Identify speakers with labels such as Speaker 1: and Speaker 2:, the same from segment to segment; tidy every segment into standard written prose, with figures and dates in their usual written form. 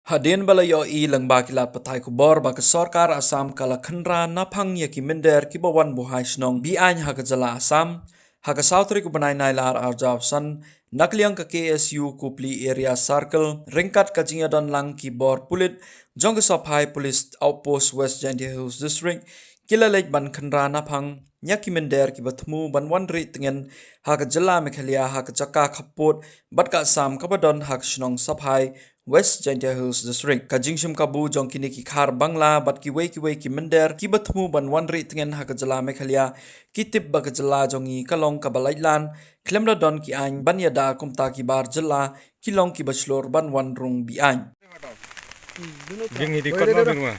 Speaker 1: Hadin balayo I langba kilat patai kubor ba sorkar Asam kala khandra naphang ya ki minder ki bawan buhai snong bi ain ha jala Asam ha sautri ku banai nai lar arjab san nakliang ka KSU Kupli area circle ringkat ka jinga don lang ki bor pulit jong saphai police outpost West Jandia Hills district kilalek ban khandra naphang nyaki minder ki bathmu ban wandri tingen ha jala mekhalia ha chaka khapot bat ka Asam ka badon ha snong saphai West Jantia Hills District kajingshim kabu jong kini ki khar bangla bat ki wei ki mender ki bathmu ban wanri tingen ha jala mekhalia ki tip ba jala jongi kalong ka balailan klemla don ki ain ban yada kumta ki bar jala kilong ki bachelor ban wanrung bi ain
Speaker 2: Jingi di kot mabin wa.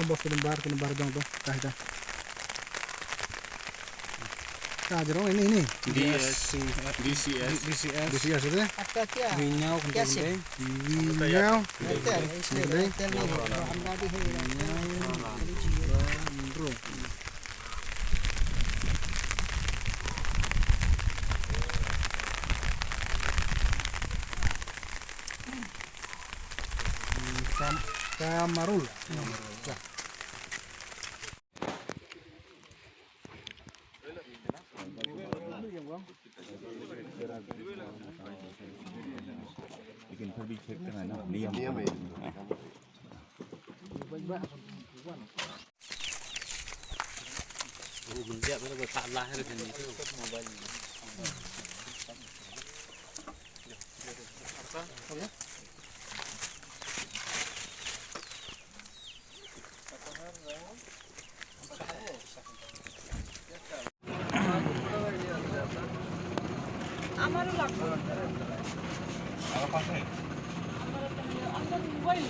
Speaker 3: Bos kenembar dong tuh. Dah. Jarong ini. DCS itu ya? Winyau penting. Winyau. Kamarul.
Speaker 2: Bikin pergi cek dengan diam.
Speaker 4: Dia baru bersalah hari ini itu mobile.
Speaker 5: আমারও লাগবে
Speaker 2: Apa pasai?
Speaker 5: আমার মোবাইল